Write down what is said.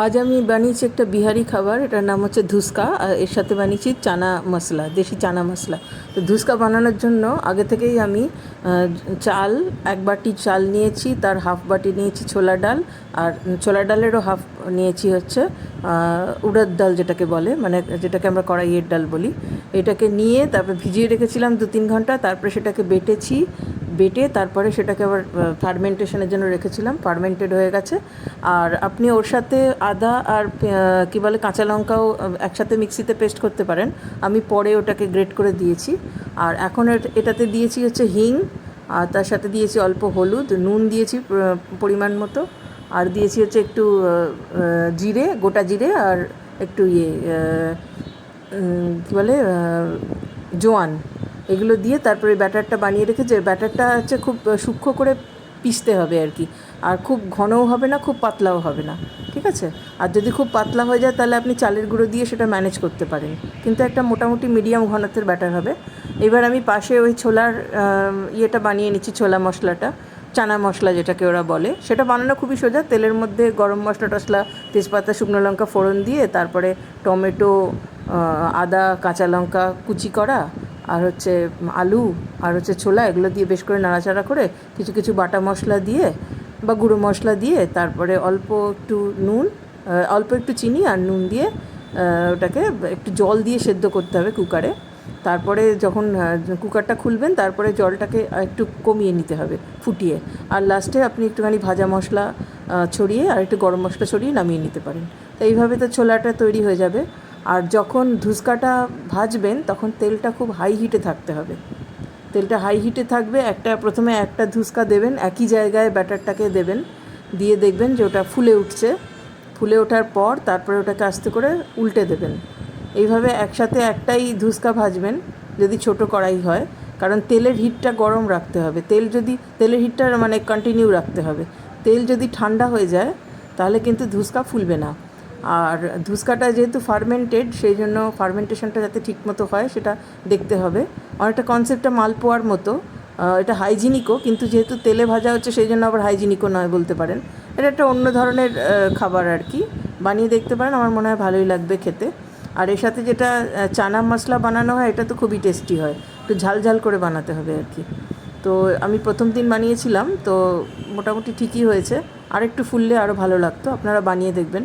আজ আমি বানিয়েছি একটা বিহারি খাবার, এটার নাম হচ্ছে ধুসকা। আর এর সাথে বানিয়েছি চানা মশলা, দেশি চানা মশলা। তো ধুসকা বানানোর জন্য আগে থেকেই আমি চাল, 1 বাটি চাল নিয়েছি, তার হাফ বাটি নিয়েছি ছোলা ডাল, আর ছোলা ডালেরও হাফ নিয়েছি হচ্ছে উড়দ ডাল, যেটাকে বলে, মানে যেটাকে আমরা কড়াইয়ের ডাল বলি। এটাকে নিয়ে তারপর ভিজিয়ে রেখেছিলাম 2-3 ঘন্টা। তারপরে সেটাকে বেটে তারপরে সেটাকে আবার ফার্মেন্টেশনের জন্য রেখেছিলাম, ফার্মেন্টেড হয়ে গেছে। আর আপনি ওর সাথে আদা আর কী বলে কাঁচা লঙ্কাও একসাথে মিক্সিতে পেস্ট করতে পারেন। আমি পরে ওটাকে গ্রেট করে দিয়েছি। আর এখন এটাতে দিয়েছি হচ্ছে হিং, আর তার সাথে দিয়েছি অল্প হলুদ, নুন দিয়েছি পরিমাণ মতো, আর দিয়েছি হচ্ছে একটু জিরে, গোটা জিরে, আর একটু কী বলে জোয়ান। এগুলো দিয়ে তারপরে ব্যাটারটা বানিয়ে রেখেছে। ব্যাটারটা হচ্ছে খুব সূক্ষ্ম করে পিষতে হবে আর কি, আর খুব ঘনও হবে না, খুব পাতলাও হবে না, ঠিক আছে? আর যদি খুব পাতলা হয়ে যায় তাহলে আপনি চালের গুঁড়ো দিয়ে সেটা ম্যানেজ করতে পারেন, কিন্তু একটা মোটামুটি মিডিয়াম ঘনত্বের ব্যাটার হবে। এবার আমি পাশে ওই ছোলার ইয়েটা বানিয়ে নিচ্ছি, ছোলা মশলাটা, চানা মশলা যেটাকে ওরা বলে। সেটা বানানো খুবই সোজা। তেলের মধ্যে গরম মশলা টশলা, তেজপাতা, শুকনো লঙ্কা ফোড়ন দিয়ে তারপরে টমেটো, আদা, কাঁচা লঙ্কা কুচি করা, আর হচ্ছে আলু, আর হচ্ছে ছোলা, এগুলো দিয়ে বেশ করে নাড়াচাড়া করে কিছু কিছু বাটা মশলা দিয়ে বা গুঁড়ো মশলা দিয়ে তারপরে অল্প একটু নুন, অল্প একটু চিনি আর নুন দিয়ে ওটাকে একটু জল দিয়ে সেদ্ধ করতে হবে কুকারে। তারপরে যখন কুকারটা খুলবেন তারপরে জলটাকে একটু কমিয়ে নিতে হবে ফুটিয়ে, আর লাস্টে আপনি একটুখানি ভাজা মশলা ছড়িয়ে আর একটু গরম মশলা ছড়িয়ে নামিয়ে নিতে পারেন। তো এইভাবে তো ছোলাটা তৈরি হয়ে যাবে। আর যখন ধুসকাটা ভাজবেন তখন তেলটা খুব হাই হিটে থাকতে হবে। তেলটা হাই হিটে থাকবে। প্রথমে একটা ধুসকা দেবেন, একই জায়গায় ব্যাটারটাকে দেবেন, দিয়ে দেখবেন যে ওটা ফুলে উঠছে। ফুলে ওঠার পর তারপরে ওটাকে আস্তে করে উল্টে দেবেন। এইভাবে একসাথে একটাই ধুসকা ভাজবেন যদি ছোট কড়াই হয়, কারণ তেলের হিটটা গরম রাখতে হবে। তেলের হিটটা মানে কন্টিনিউ রাখতে হবে। তেল যদি ঠান্ডা হয়ে যায় তাহলে কিন্তু ধুসকা ফুলবে না। আর ধুসকাটা যেহেতু ফার্মেন্টেড, সেই জন্য ফার্মেন্টেশনটা যাতে ঠিকমতো হয় সেটা দেখতে হবে। অনেকটা কনসেপ্টটা মালপোয়ার মতো। এটা হাইজিনিকও, কিন্তু যেহেতু তেলে ভাজা হচ্ছে সেই জন্য আবার হাইজিনিকও নয় বলতে পারেন। এটা একটা অন্য ধরনের খাবার আর কি। বানিয়ে দেখতে পারেন, আমার মনে হয় ভালোই লাগবে খেতে। আর এর সাথে যেটা চানা মশলা বানানো হয় এটা তো খুবই টেস্টি হয়, একটু ঝাল ঝাল করে বানাতে হবে আর কি। তো আমি প্রথম দিন বানিয়েছিলাম, তো মোটামুটি ঠিকই হয়েছে। আর একটু ফুললে আরও ভালো লাগতো, আপনারা বানিয়ে দেখবেন।